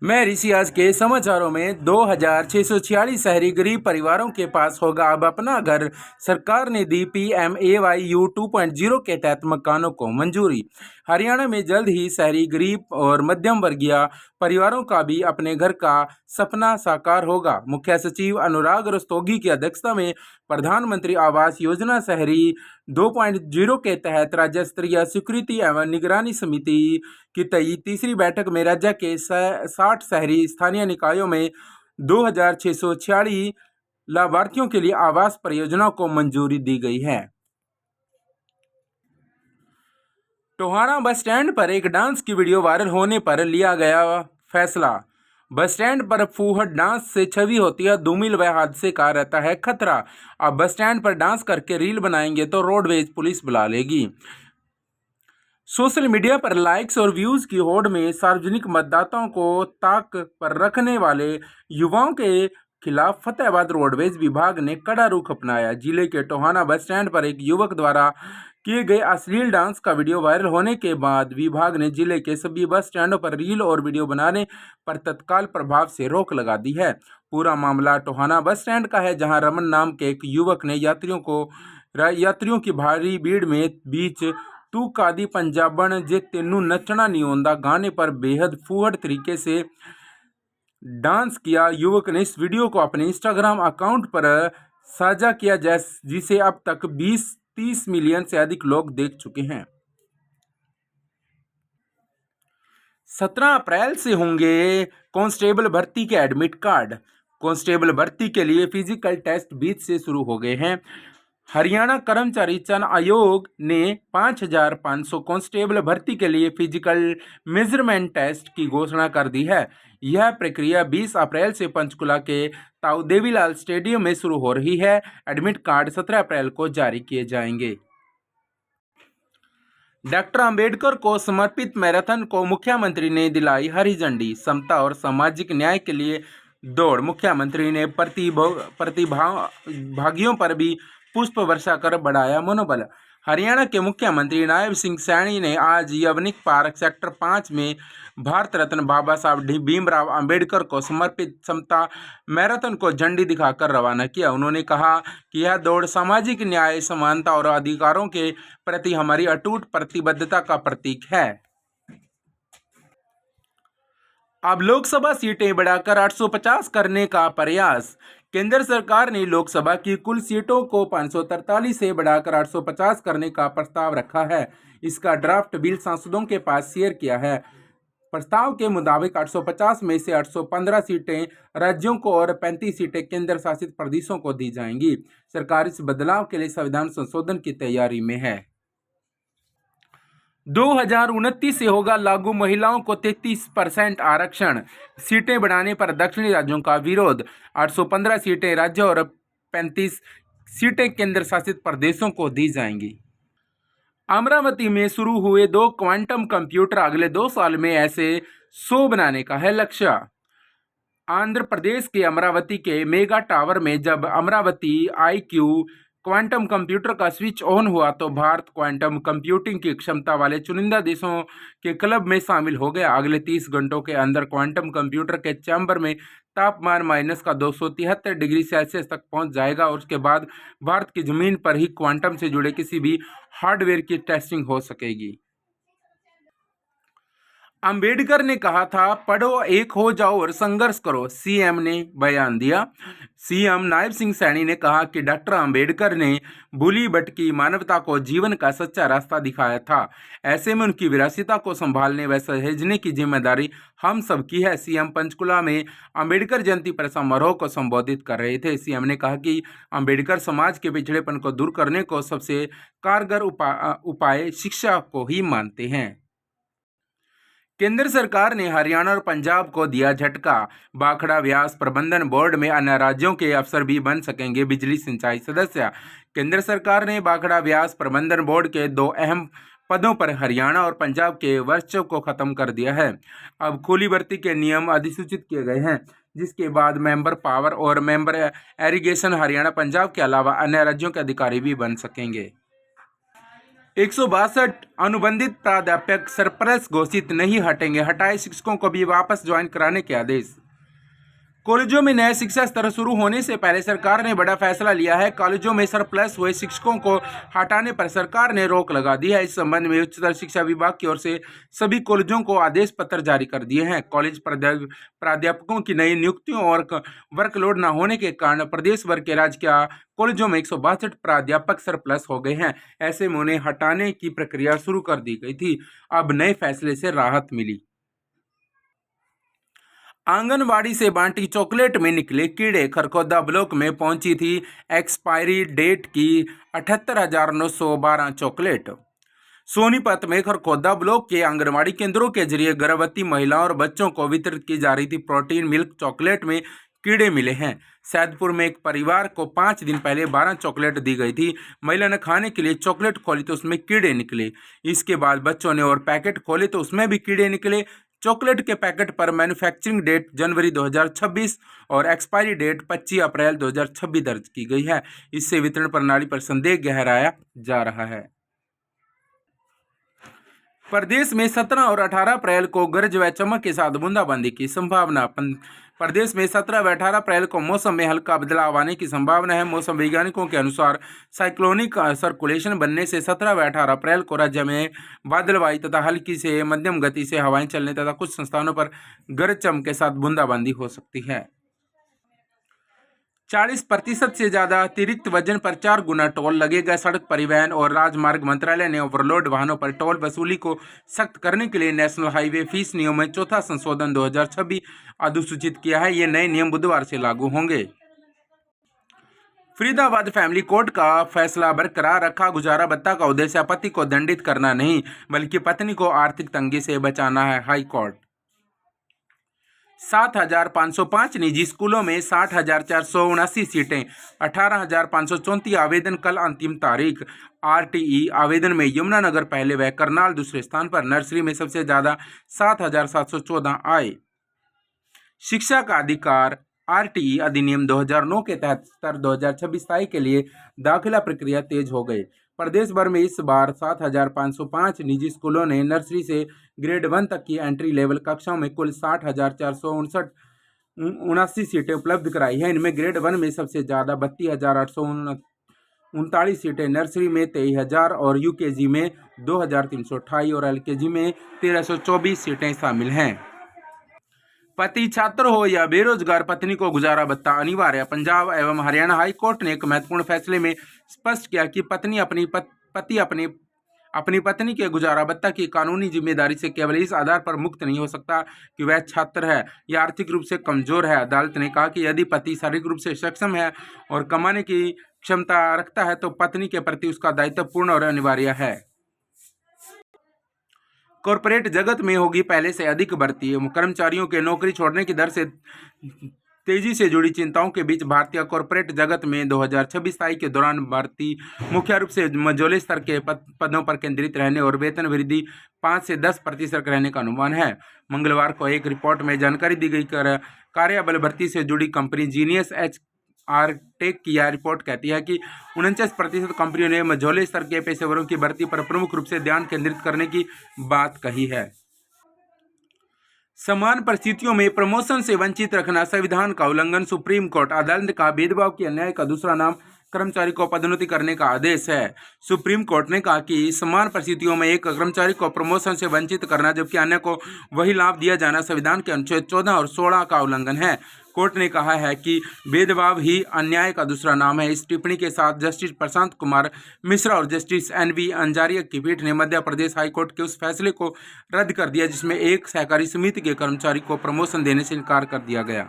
मैं ऋषि आज के समाचारों में 2646 शहरी गरीब परिवारों के पास होगा अब अपना घर। सरकार ने दी PMAYU 2.0 के तहत मकानों को मंजूरी। हरियाणा में जल्द ही शहरी गरीब और मध्यम वर्गीय परिवारों का भी अपने घर का सपना साकार होगा। मुख्य सचिव अनुराग रस्तोगी की अध्यक्षता में प्रधानमंत्री आवास योजना शहरी 2.0 के तहत राज्य स्तरीय स्वीकृति एवं निगरानी समिति की तीसरी बैठक में राज्य के 60 शहरी स्थानीय निकायों में 2646 लाभार्थियों के लिए आवास परियोजनाओं को मंजूरी दी गई है। टोहाना बस स्टैंड पर एक डांस की वीडियो वायरल होने पर लिया गया फैसला। बस स्टैंड पर फूहड़ डांस से छवि होती है धूमिल व हादसे का रहता है खतरा। अब बस स्टैंड पर डांस करके रील बनाएंगे तो रोडवेज पुलिस बुला लेगी। सोशल मीडिया पर लाइक्स और व्यूज की होड़ में सार्वजनिक मतदाताओं को ताक पर रखने वाले युवाओं के खिलाफ फतेहाबाद रोडवेज विभाग ने कड़ा रुख अपनाया। जिले के टोहाना बस स्टैंड पर एक युवक द्वारा किए गए अश्लील डांस का वीडियो वायरल होने के बाद विभाग ने जिले के सभी बस स्टैंडों पर रील और वीडियो बनाने पर तत्काल प्रभाव से रोक लगा दी है। पूरा मामला टोहाना बस स्टैंड का है, जहां रमन नाम के एक युवक ने यात्रियों की भारी भीड़ में बीच तू कादी पंजाबन जे तेनू नचना नहीं आंदा गाने पर बेहद फूहड़ तरीके से डांस किया। युवक ने इस वीडियो को अपने इंस्टाग्राम अकाउंट पर साझा किया, जिसे अब तक 20-30 मिलियन से अधिक लोग देख चुके हैं। 17 अप्रैल से होंगे कांस्टेबल भर्ती के एडमिट कार्ड। कांस्टेबल भर्ती के लिए फिजिकल टेस्ट 20 से शुरू हो गए हैं। हरियाणा कर्मचारी चयन आयोग ने 5500 कांस्टेबल भर्ती के लिए फिजिकल मेजरमेंट टेस्ट की घोषणा कर दी है। यह प्रक्रिया 20 अप्रैल से पंचकुला के ताऊ देवीलाल स्टेडियम में शुरू हो रही है। एडमिट कार्ड 17 अप्रैल को जारी किए जाएंगे। डॉक्टर अंबेडकर को समर्पित मैराथन को मुख्यमंत्री ने दिलाई हरी झंडी। समता और सामाजिक न्याय के लिए दौड़। मुख्यमंत्री ने प्रतिभागियों पर भी पुष्प वर्षा कर बढ़ाया मनोबल। हरियाणा के मुख्यमंत्री नायब सिंह सैनी ने आज यवनिक पार्क सेक्टर 5 में भारत रत्न बाबा साहब भीमराव अंबेडकर को समर्पित समता मैराथन को झंडी दिखाकर रवाना किया। उन्होंने कहा कि यह दौड़ सामाजिक न्याय, समानता और अधिकारों के प्रति हमारी अटूट प्रतिबद्धता का प्रतीक है। अब लोकसभा सीटें बढ़ाकर 850 करने का प्रयास। केंद्र सरकार ने लोकसभा की कुल सीटों को 543 से बढ़ाकर 850 करने का प्रस्ताव रखा है। इसका ड्राफ्ट बिल सांसदों के पास शेयर किया है। प्रस्ताव के मुताबिक 850 में से 815 सीटें राज्यों को और 35 सीटें केंद्र शासित प्रदेशों को दी जाएंगी। सरकार इस बदलाव के लिए संविधान संशोधन की तैयारी में है। 2029 से होगा लागू महिलाओं को 33% आरक्षण। सीटें बढ़ाने पर दक्षिणी राज्यों का विरोध। 815 सीटें राज्य और 35 सीटें केंद्र शासित प्रदेशों को दी जाएंगी। अमरावती में शुरू हुए 2 क्वांटम कंप्यूटर अगले 2 साल में ऐसे 100 बनाने का है लक्ष्य। आंध्र प्रदेश के अमरावती के मेगा टावर में जब अमरावती IQ क्वांटम कंप्यूटर का स्विच ऑन हुआ तो भारत क्वांटम कंप्यूटिंग की क्षमता वाले चुनिंदा देशों के क्लब में शामिल हो गया। अगले 30 घंटों के अंदर क्वांटम कंप्यूटर के चैम्बर में तापमान -273 डिग्री सेल्सियस तक पहुंच जाएगा और उसके बाद भारत की जमीन पर ही क्वांटम से जुड़े किसी भी हार्डवेयर की टेस्टिंग हो सकेगी। अंबेडकर ने कहा था, पढ़ो, एक हो जाओ और संघर्ष करो, CM ने बयान दिया। CM नायब सिंह सैनी ने कहा कि डॉक्टर अंबेडकर ने भूली भटकी मानवता को जीवन का सच्चा रास्ता दिखाया था। ऐसे में उनकी विरासत को संभालने व सहेजने की जिम्मेदारी हम सब की है। CM पंचकुला में अंबेडकर जयंती पर समारोह को संबोधित कर रहे थे। CM ने कहा कि अंबेडकर समाज के पिछड़ेपन को दूर करने को सबसे कारगर उपाय शिक्षा को ही मानते हैं। केंद्र सरकार ने हरियाणा और पंजाब को दिया झटका। भाखड़ा व्यास प्रबंधन बोर्ड में अन्य राज्यों के अफसर भी बन सकेंगे बिजली सिंचाई सदस्य। केंद्र सरकार ने भाखड़ा व्यास प्रबंधन बोर्ड के 2 अहम पदों पर हरियाणा और पंजाब के वर्चस्व को खत्म कर दिया है। अब खुली भर्ती के नियम अधिसूचित किए गए हैं, जिसके बाद मेंबर पावर और मेंबर एरीगेशन हरियाणा पंजाब के अलावा अन्य राज्यों के अधिकारी भी बन सकेंगे। 162 अनुबंधित प्राध्यापक सरप्लस घोषित नहीं हटेंगे, हटाए शिक्षकों को भी वापस ज्वाइन कराने के आदेश। कॉलेजों में नया शिक्षा सत्र शुरू होने से पहले सरकार ने बड़ा फैसला लिया है। कॉलेजों में सरप्लस हुए शिक्षकों को हटाने पर सरकार ने रोक लगा दी है। इस संबंध में उच्चतर शिक्षा विभाग की ओर से सभी कॉलेजों को आदेश पत्र जारी कर दिए हैं। कॉलेज प्राध्यापकों की नई नियुक्तियों और वर्कलोड न होने के कारण प्रदेश भर के राज्य के कॉलेजों में 162 प्राध्यापक सरप्लस हो गए हैं। ऐसे में उन्हें हटाने की प्रक्रिया शुरू कर दी गई थी। अब नए फैसले से राहत मिली। आंगनबाड़ी से बांटी चॉकलेट में निकले कीड़े, खरखोदा ब्लॉक में पहुंची थी एक्सपायरी डेट की 78,912 चॉकलेट। सोनीपत में खरखोदा ब्लॉक के आंगनबाड़ी केंद्रों के जरिए गर्भवती महिलाओं और बच्चों को वितरित की जा रही थी प्रोटीन मिल्क चॉकलेट में कीड़े मिले हैं। सैदपुर में एक परिवार को 5 दिन पहले 12 चॉकलेट दी गई थी। महिला ने खाने के लिए चॉकलेट खोली तो उसमें कीड़े निकले। इसके बाद बच्चों ने और पैकेट खोले तो उसमें भी कीड़े निकले। चॉकलेट के पैकेट पर मैन्युफैक्चरिंग डेट जनवरी 2026 और एक्सपायरी डेट 25 अप्रैल 2026 दर्ज की गई है। इससे वितरण प्रणाली पर संदेह गहराया जा रहा है। प्रदेश में 17 और 18 अप्रैल को गरज व चमक के साथ बूंदाबांदी की संभावना। प्रदेश में 17 व 18 अप्रैल को मौसम में हल्का बदलाव आने की संभावना है। मौसम वैज्ञानिकों के अनुसार साइक्लोनिक सर्कुलेशन बनने से 17 व 18 अप्रैल को राज्य में बादलवाई तथा हल्की से मध्यम गति से हवाएं चलने तथा कुछ स्थानों पर गरज चमक के साथ बूंदाबांदी हो सकती है। 40% से ज्यादा अतिरिक्त वजन पर 4 गुना टोल लगेगा। सड़क परिवहन और राजमार्ग मंत्रालय ने ओवरलोड वाहनों पर टोल वसूली को सख्त करने के लिए नेशनल हाईवे फीस नियम में चौथा संशोधन 2026 अधिसूचित किया है। ये नए नियम बुधवार से लागू होंगे। फरीदाबाद फैमिली कोर्ट का फैसला बरकरार रखा। गुजारा भत्ता का उद्देश्य पति को दंडित करना नहीं बल्कि पत्नी को आर्थिक तंगी से बचाना है। हाई कोर्ट 7,505 निजी स्कूलों में 60,479 सीटें, 18,534 आवेदन। कल अंतिम तारीख। आरटीई आवेदन में यमुनानगर पहले व करनाल दूसरे स्थान पर। नर्सरी में सबसे ज्यादा 7,714 आए। शिक्षा का अधिकार आरटीई अधिनियम 2009 के तहत स्तर 2026 के लिए दाखिला प्रक्रिया तेज हो गई। प्रदेश भर में इस बार 7,505 निजी स्कूलों ने नर्सरी से ग्रेड 1 तक की एंट्री लेवल कक्षाओं में कुल 60,459 सीटें उपलब्ध कराई हैं। इनमें ग्रेड 1 में सबसे ज़्यादा 32,839 सीटें, नर्सरी में 23,000 और यूकेजी में 2,328 और एलकेजी में 1,324 सीटें शामिल हैं। पति छात्र हो या बेरोजगार, पत्नी को गुजारा भत्ता अनिवार्य। पंजाब एवं हरियाणा हाई कोर्ट ने एक महत्वपूर्ण फैसले में स्पष्ट किया कि पति अपनी पत्नी के गुजारा भत्ता की कानूनी जिम्मेदारी से केवल इस आधार पर मुक्त नहीं हो सकता कि वह छात्र है या आर्थिक रूप से कमजोर है। अदालत ने कहा कि यदि पति शारीरिक रूप से सक्षम है और कमाने की क्षमता रखता है तो पत्नी के प्रति उसका दायित्व पूर्ण और अनिवार्य है। कॉरपोरेट जगत में होगी पहले से अधिक भर्ती। कर्मचारियों के नौकरी छोड़ने की दर से तेजी से जुड़ी चिंताओं के बीच भारतीय कॉरपोरेट जगत में 2026 के दौरान भर्ती मुख्य रूप से मझोले स्तर के पदों पर केंद्रित रहने और वेतन वृद्धि 5 से 10% रहने का अनुमान है। मंगलवार को एक रिपोर्ट में जानकारी दी गई। कार्यबल भर्ती से जुड़ी कंपनी जीनियस टेक की यह रिपोर्ट कहती है कि 49% कंपनियों ने मझोले स्तर के पेशेवरों की भर्ती पर प्रमुख रूप से ध्यान केंद्रित करने की बात कही है। समान परिस्थितियों में प्रमोशन से वंचित रखना संविधान का उल्लंघन। सुप्रीम कोर्ट अदालत का भेदभाव की अन्याय का दूसरा नाम कर्मचारी को पदोन्नति करने का आदेश है। सुप्रीम कोर्ट ने कहा कि समान परिस्थितियों में एक कर्मचारी को प्रमोशन से वंचित करना जबकि अन्य को वही लाभ दिया जाना संविधान के अनुच्छेद 14 और 16 का उल्लंघन है। कोर्ट ने कहा है कि भेदभाव ही अन्याय का दूसरा नाम है। इस टिप्पणी के साथ जस्टिस प्रशांत कुमार मिश्रा और जस्टिस NV अंजारिया की पीठ ने मध्य प्रदेश हाईकोर्ट के उस फैसले को रद्द कर दिया जिसमें एक सहकारी समिति के कर्मचारी को प्रमोशन देने से इनकार कर दिया गया।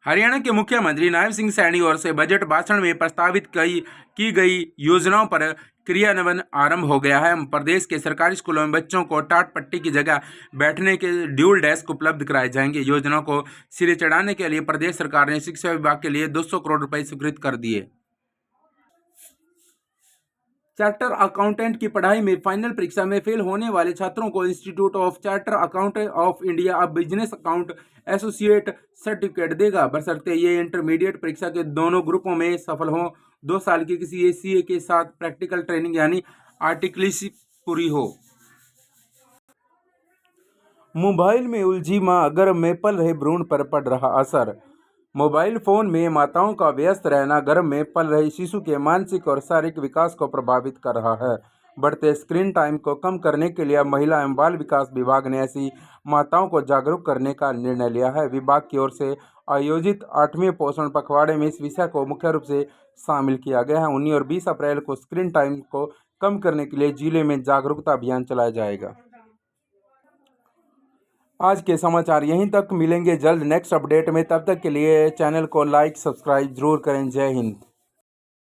हरियाणा के मुख्यमंत्री नायब सिंह सैनी ओर से बजट भाषण में प्रस्तावित की गई योजनाओं पर क्रियान्वयन आरंभ हो गया है। प्रदेश के सरकारी स्कूलों में बच्चों को टाट पट्टी की जगह बैठने के ड्यूल डेस्क उपलब्ध कराए जाएंगे। योजनाओं को सिरे चढ़ाने के लिए प्रदेश सरकार ने शिक्षा विभाग के लिए 200 करोड़ रुपए स्वीकृत कर दिए। चार्टर अकाउंटेंट की पढ़ाई में फाइनल परीक्षा में फेल होने वाले छात्रों को institute of charter accountant of India अब बिजनेस अकाउंट एसोसिएट सर्टिफिकेट देगा, बशर्ते ये इंटरमीडिएट परीक्षा के दोनों ग्रुपों में सफल हों 2 साल की किसी एसीए के साथ प्रैक्टिकल ट्रेनिंग यानी आर्टिकलिसी पूरी हो। मोबाइल में उलझी मां, गर्भ में पल रहे भ्रूण पर पड़ रहा असर। मोबाइल फोन में माताओं का व्यस्त रहना गर्भ में पल रहे शिशु के मानसिक और शारीरिक विकास को प्रभावित कर रहा है। बढ़ते स्क्रीन टाइम को कम करने के लिए महिला एवं बाल विकास विभाग ने ऐसी माताओं को जागरूक करने का निर्णय लिया है। विभाग की ओर से आयोजित 8वें पोषण पखवाड़े में इस विषय को मुख्य रूप से शामिल किया गया है। 19 और 20 अप्रैल को स्क्रीन टाइम को कम करने के लिए जिले में जागरूकता अभियान चलाया जाएगा। आज के समाचार यहीं तक, मिलेंगे जल्द नेक्स्ट अपडेट में। तब तक के लिए चैनल को लाइक सब्सक्राइब जरूर करें। जय हिंद।